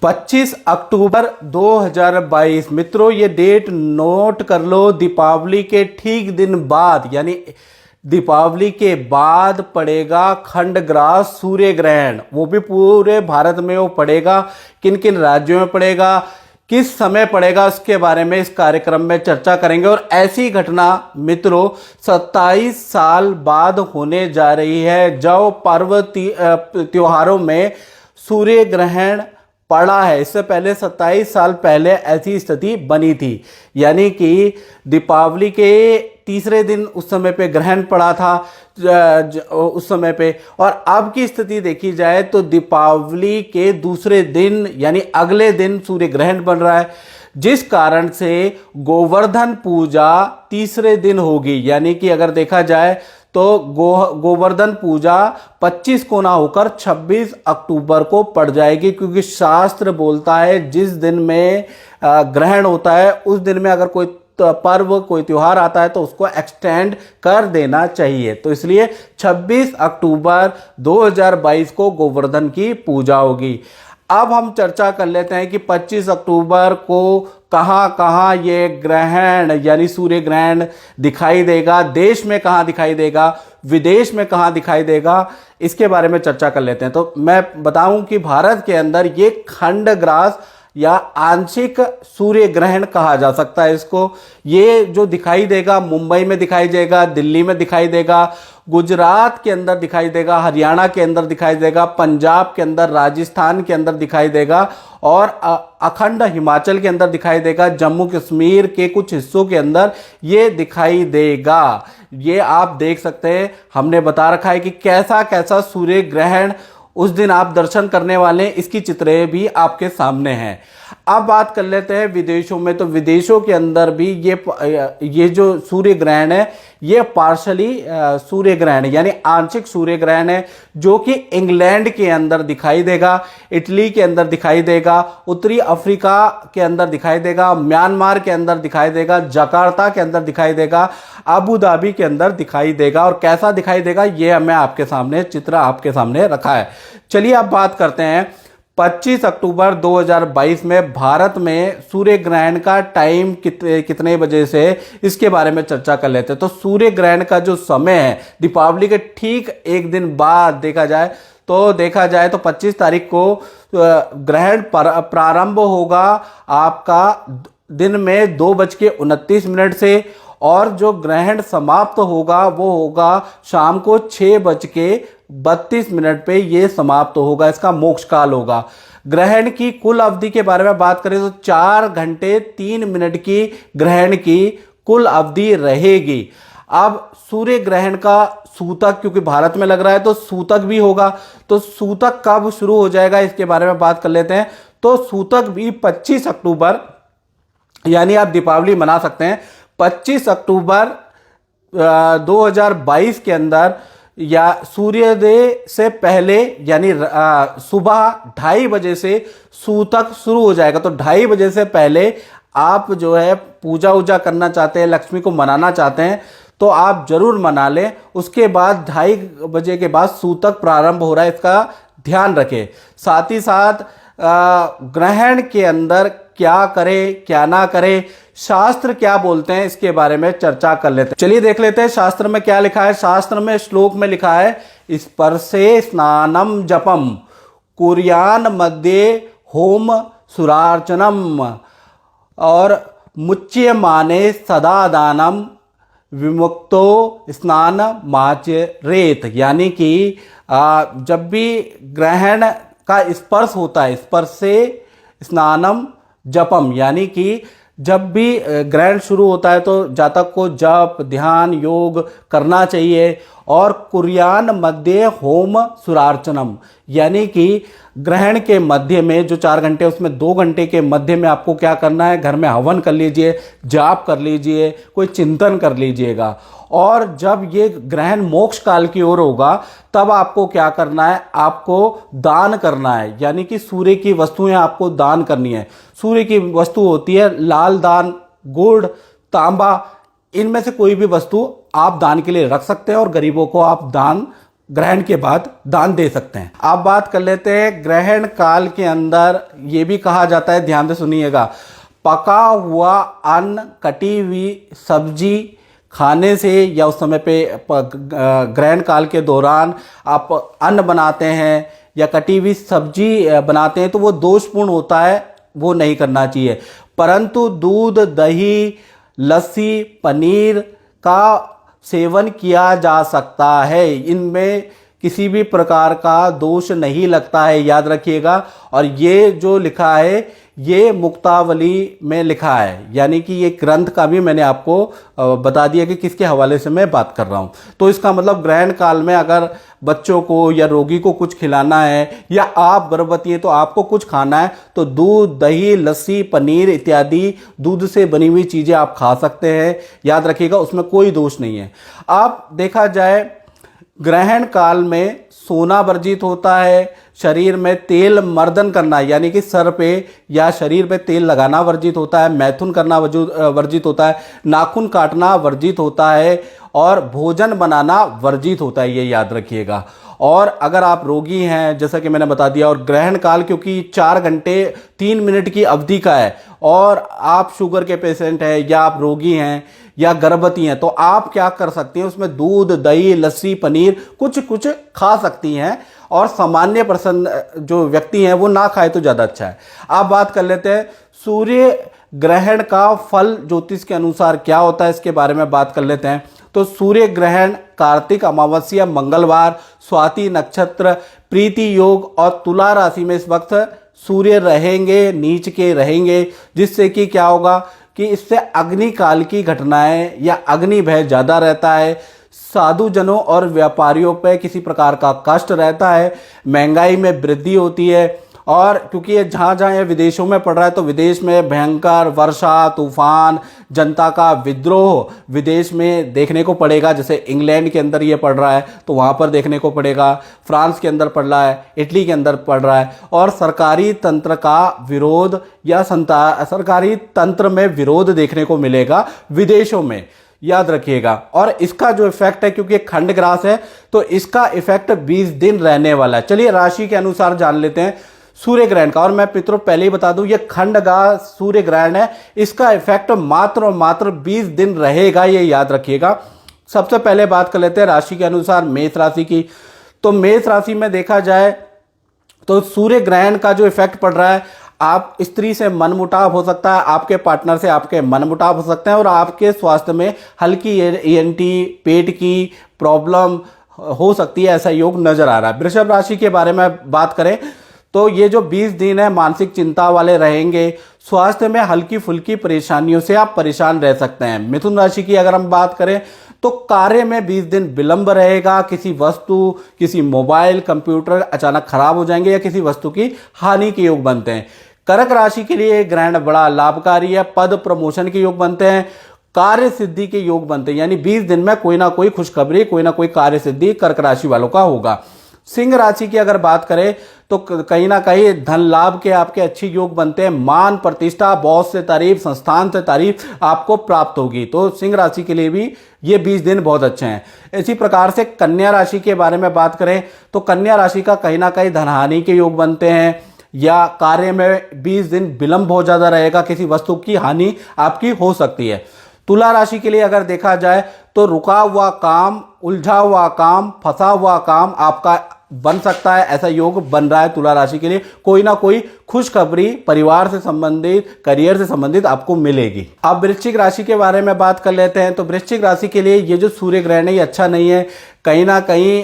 25 अक्टूबर 2022। मित्रों, ये date note कर लो। दीपावली के ठीक दिन बाद यानी दीपावली के बाद पड़ेगा खंडग्रास सूर्य ग्रहण। वो भी पूरे भारत में वो पड़ेगा। किन किन राज्यों में पड़ेगा, किस समय पड़ेगा, उसके बारे में इस कार्यक्रम में चर्चा करेंगे। और ऐसी घटना मित्रों 27 साल बाद होने जा रही है जब पर्व त्योहारों में सूर्य ग्रहण पड़ा है। इससे पहले 27 साल पहले ऐसी स्थिति बनी थी, यानी कि दीपावली के तीसरे दिन उस समय पे ग्रहण पड़ा था उस समय पे। और अब की स्थिति देखी जाए तो दीपावली के दूसरे दिन यानी अगले दिन सूर्य ग्रहण बन रहा है, जिस कारण से गोवर्धन पूजा तीसरे दिन होगी। यानी कि अगर देखा जाए तो गोवर्धन पूजा 25 को ना होकर 26 अक्टूबर को पड़ जाएगी, क्योंकि शास्त्र बोलता है जिस दिन में ग्रहण होता है उस दिन में अगर कोई पर्व कोई त्योहार आता है तो उसको एक्सटेंड कर देना चाहिए। तो इसलिए 26 अक्टूबर 2022 को गोवर्धन की पूजा होगी। अब हम चर्चा कर लेते हैं कि 25 अक्टूबर को कहां कहां ये ग्रहण यानी सूर्य ग्रहण दिखाई देगा, देश में कहां दिखाई देगा, विदेश में कहां दिखाई देगा, इसके बारे में चर्चा कर लेते हैं। तो मैं बताऊं कि भारत के अंदर ये खंडग्रास या आंशिक सूर्य ग्रहण कहा जा सकता है इसको। ये जो दिखाई देगा मुंबई में दिखाई देगा, दिल्ली में दिखाई देगा, गुजरात के अंदर दिखाई देगा, हरियाणा के अंदर दिखाई देगा, पंजाब के अंदर, राजस्थान के अंदर दिखाई देगा और अखंड हिमाचल के अंदर दिखाई देगा, जम्मू कश्मीर के कुछ हिस्सों के अंदर ये दिखाई देगा। ये आप देख सकते हैं, हमने बता रखा है कि कैसा कैसा सूर्य ग्रहण उस दिन आप दर्शन करने वाले हैं, इसकी चित्रें भी आपके सामने हैं। अब बात कर लेते हैं विदेशों में। तो विदेशों के अंदर भी ये जो सूर्य ग्रहण है ये पार्शली सूर्य ग्रहण यानी आंशिक सूर्य ग्रहण है, जो कि इंग्लैंड के अंदर दिखाई देगा, इटली के अंदर दिखाई देगा, उत्तरी अफ्रीका के अंदर दिखाई देगा, म्यांमार के अंदर दिखाई देगा, जकार्ता के अंदर दिखाई देगा, अबू धाबी के अंदर दिखाई देगा। और कैसा दिखाई देगा ये मैं आपके सामने चित्र आपके सामने रखा है। चलिए अब बात करते हैं 25 अक्टूबर 2022 में भारत में सूर्य ग्रहण का टाइम कितने बजे से, इसके बारे में चर्चा कर लेते हैं। तो सूर्य ग्रहण का जो समय है दीपावली के ठीक एक दिन बाद देखा जाए तो 25 तारीख को ग्रहण प्रारंभ होगा आपका दिन में 2:29 से, और जो ग्रहण समाप्त होगा वो होगा शाम को 6:32 पे ये समाप्त होगा। इसका मोक्ष काल होगा। ग्रहण की कुल अवधि के बारे में बात करें तो 4 घंटे 3 मिनट की ग्रहण की कुल अवधि रहेगी। अब सूर्य ग्रहण का सूतक क्योंकि भारत में लग रहा है तो सूतक भी होगा। तो सूतक कब शुरू हो जाएगा इसके बारे में बात कर लेते हैं। तो सूतक भी 25 अक्टूबर यानी आप दीपावली मना सकते हैं 25 अक्टूबर 2022 के अंदर या सूर्योदय से पहले यानी सुबह 2:30 बजे से सूतक शुरू हो जाएगा। तो 2:30 बजे से पहले आप जो है पूजा वूजा करना चाहते हैं, लक्ष्मी को मनाना चाहते हैं तो आप जरूर मना लें। उसके बाद 2:30 बजे के बाद सूतक प्रारंभ हो रहा है, इसका ध्यान रखें। साथ ही साथ ग्रहण के अंदर क्या करें क्या ना करें, शास्त्र क्या बोलते हैं इसके बारे में चर्चा कर लेते हैं। चलिए देख लेते हैं शास्त्र में क्या लिखा है। शास्त्र में श्लोक में लिखा है स्पर्शे स्नानम जपम कुर्यान मध्ये होम सुरार्चनम और मुच्यमाने सदा दानम विमुक्तो स्नान माचरेत। यानी कि जब भी ग्रहण का स्पर्श होता है, स्पर्श से स्नानम जपम, यानी कि जब भी ग्रहण शुरू होता है तो जातक को जप ध्यान योग करना चाहिए। और कुर्यान मध्य होम सुरार्चनम, यानी कि ग्रहण के मध्य में जो 4 घंटे उसमें 2 घंटे के मध्य में आपको क्या करना है, घर में हवन कर लीजिए, जाप कर लीजिए, कोई चिंतन कर लीजिएगा। और जब ये ग्रहण मोक्ष काल की ओर होगा तब आपको क्या करना है, आपको दान करना है। यानी कि सूर्य की वस्तुएं आपको दान करनी है। सूर्य की वस्तु होती है लाल दान, गुड़, तांबा, इनमें से कोई भी वस्तु आप दान के लिए रख सकते हैं और गरीबों को आप दान ग्रहण के बाद दान दे सकते हैं। अब बात कर लेते हैं ग्रहण काल के अंदर ये भी कहा जाता है, ध्यान से सुनिएगा, पका हुआ अन्न, कटी हुई सब्जी खाने से या उस समय पे ग्रहण काल के दौरान आप अन्न बनाते हैं या कटी हुई सब्जी बनाते हैं तो वो दोषपूर्ण होता है, वो नहीं करना चाहिए। परंतु दूध, दही, लस्सी, पनीर का सेवन किया जा सकता है, इनमें किसी भी प्रकार का दोष नहीं लगता है, याद रखिएगा। और ये जो लिखा है ये मुक्तावली में लिखा है, यानी कि ये ग्रंथ का भी मैंने आपको बता दिया कि किसके हवाले से मैं बात कर रहा हूँ। तो इसका मतलब ग्रहण काल में अगर बच्चों को या रोगी को कुछ खिलाना है या आप गर्भवती हैं तो आपको कुछ खाना है तो दूध, दही, लस्सी, पनीर इत्यादि दूध से बनी हुई चीज़ें आप खा सकते हैं, याद रखिएगा, उसमें कोई दोष नहीं है। अब देखा जाए ग्रहण काल में सोना वर्जित होता है, शरीर में तेल मर्दन करना यानी कि सर पे या शरीर पे तेल लगाना वर्जित होता है, मैथुन करना वर्जित होता है, नाखून काटना वर्जित होता है और भोजन बनाना वर्जित होता है, ये याद रखिएगा। और अगर आप रोगी हैं, जैसा कि मैंने बता दिया, और ग्रहण काल क्योंकि 4 घंटे 3 मिनट की अवधि का है और आप शुगर के पेशेंट हैं या आप रोगी हैं या गर्भवती हैं तो आप क्या कर सकती हैं, उसमें दूध, दही, लस्सी, पनीर कुछ कुछ खा सकती हैं और सामान्य पर्सन जो व्यक्ति हैं वो ना खाए तो ज़्यादा अच्छा है। आप बात कर लेते हैं सूर्य ग्रहण का फल ज्योतिष के अनुसार क्या होता है, इसके बारे में बात कर लेते हैं। तो सूर्य ग्रहण कार्तिक अमावस्या मंगलवार, स्वाति नक्षत्र, प्रीति योग और तुला राशि में इस वक्त सूर्य रहेंगे, नीच के रहेंगे, जिससे कि क्या होगा कि इससे अग्निकाल की घटनाएं या अग्नि भय ज़्यादा रहता है, साधुजनों और व्यापारियों पर किसी प्रकार का कष्ट रहता है, महंगाई में वृद्धि होती है। और क्योंकि ये जहाँ जहाँ ये विदेशों में पड़ रहा है तो विदेश में भयंकर वर्षा, तूफान, जनता का विद्रोह विदेश में देखने को पड़ेगा। जैसे इंग्लैंड के अंदर ये पड़ रहा है तो वहाँ पर देखने को पड़ेगा, फ्रांस के अंदर पड़ रहा है, इटली के अंदर पड़ रहा है। और सरकारी तंत्र का विरोध या सरकारी तंत्र में विरोध देखने को मिलेगा विदेशों में, याद रखिएगा। और इसका जो इफेक्ट है, क्योंकि खंड ग्रास है तो इसका इफेक्ट 20 दिन रहने वाला है। चलिए राशि के अनुसार जान लेते हैं सूर्य ग्रहण का। और मैं पितरों पहले ही बता दूं ये खंडग्रास सूर्य ग्रहण है, इसका इफेक्ट मात्र और मात्र 20 दिन रहेगा, ये याद रखिएगा। सबसे पहले बात कर लेते हैं राशि के अनुसार मेष राशि की। तो मेष राशि में देखा जाए तो सूर्य ग्रहण का जो इफेक्ट पड़ रहा है, आप स्त्री से मनमुटाव हो सकता है, आपके पार्टनर से आपके मनमुटाव हो सकते हैं और आपके स्वास्थ्य में हल्की ENT पेट की प्रॉब्लम हो सकती है, ऐसा योग नजर आ रहा है। वृषभ राशि के बारे में बात करें तो ये जो 20 दिन है मानसिक चिंता वाले रहेंगे, स्वास्थ्य में हल्की फुल्की परेशानियों से आप परेशान रह सकते हैं। मिथुन राशि की अगर हम बात करें तो कार्य में 20 दिन विलंब रहेगा, किसी वस्तु, किसी मोबाइल, कंप्यूटर अचानक खराब हो जाएंगे या किसी वस्तु की हानि के योग बनते हैं। कर्क राशि के लिए ग्रहण बड़ा लाभकारी है, पद प्रमोशन के योग बनते हैं, कार्य सिद्धि के योग बनते हैं, यानी 20 दिन में कोई ना कोई खुशखबरी, कोई ना कोई कार्य सिद्धि कर्क राशि वालों का होगा। सिंह राशि की अगर बात करें तो कहीं ना कहीं धन लाभ के आपके अच्छे योग बनते हैं, मान प्रतिष्ठा, बॉस से तारीफ, संस्थान से तारीफ आपको प्राप्त होगी। तो सिंह राशि के लिए भी ये 20 दिन बहुत अच्छे हैं। इसी प्रकार से कन्या राशि के बारे में बात करें तो कन्या राशि का कहीं ना कहीं धनहानि के योग बनते हैं या कार्य में 20 दिन विलंब बहुत ज़्यादा रहेगा, किसी वस्तु की हानि आपकी हो सकती है। तुला राशि के लिए अगर देखा जाए तो रुका हुआ काम, उलझा हुआ काम, फंसा हुआ काम आपका बन सकता है, ऐसा योग बन रहा है तुला राशि के लिए। कोई ना कोई खुशखबरी परिवार से संबंधित, करियर से संबंधित आपको मिलेगी। अब वृश्चिक राशि के बारे में बात कर लेते हैं। तो वृश्चिक राशि के लिए ये जो सूर्य ग्रहण है ये अच्छा नहीं है, कहीं ना कहीं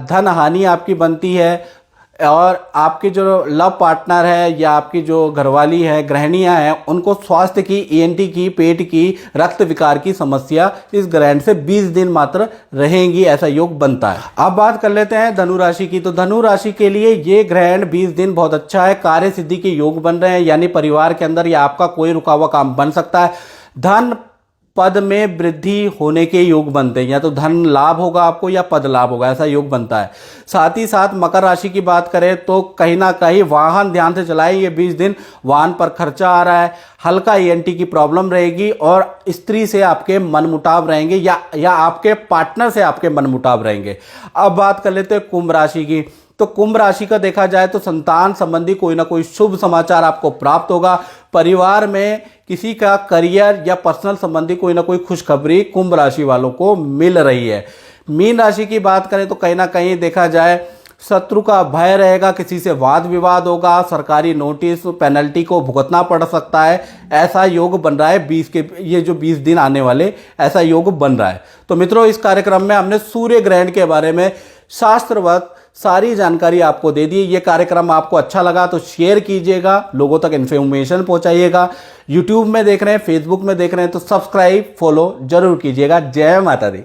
धन हानि आपकी बनती है और आपके जो लव पार्टनर है या आपकी जो घरवाली है, गृहिणियां हैं, उनको स्वास्थ्य की, ENT की, पेट की, रक्त विकार की समस्या इस ग्रहण से 20 दिन मात्र रहेंगी, ऐसा योग बनता है। अब बात कर लेते हैं धनु राशि की। तो धनु राशि के लिए ये ग्रहण 20 दिन बहुत अच्छा है, कार्य सिद्धि के योग बन रहे हैं, यानी परिवार के अंदर या आपका कोई रुका हुआ काम बन सकता है। धन पद में वृद्धि होने के योग बनते हैं, या तो धन लाभ होगा आपको या पद लाभ होगा, ऐसा योग बनता है। साथ ही साथ मकर राशि की बात करें तो कहीं ना कहीं वाहन ध्यान से चलाएं, ये 20 दिन वाहन पर खर्चा आ रहा है, हल्का ENT की प्रॉब्लम रहेगी और स्त्री से आपके मनमुटाव रहेंगे या आपके पार्टनर से आपके मनमुटाव रहेंगे। अब बात कर लेते हैं कुंभ राशि की। तो कुंभ राशि का देखा जाए तो संतान संबंधी कोई ना कोई शुभ समाचार आपको प्राप्त होगा। परिवार में किसी का करियर या पर्सनल संबंधी कोई ना कोई खुशखबरी कुंभ राशि वालों को मिल रही है। मीन राशि की बात करें तो कहीं ना कहीं देखा जाए शत्रु का भय रहेगा, किसी से वाद विवाद होगा, सरकारी नोटिस पेनल्टी को भुगतना पड़ सकता है, ऐसा योग बन रहा है। 20 दिन आने वाले ऐसा योग बन रहा है। तो मित्रों, इस कार्यक्रम में हमने सूर्य ग्रहण के बारे में शास्त्रवत सारी जानकारी आपको दे दी। ये कार्यक्रम आपको अच्छा लगा तो शेयर कीजिएगा, लोगों तक इन्फॉर्मेशन पहुंचाइएगा। यूट्यूब में देख रहे हैं, फेसबुक में देख रहे हैं तो सब्सक्राइब फॉलो जरूर कीजिएगा। जय माता दी।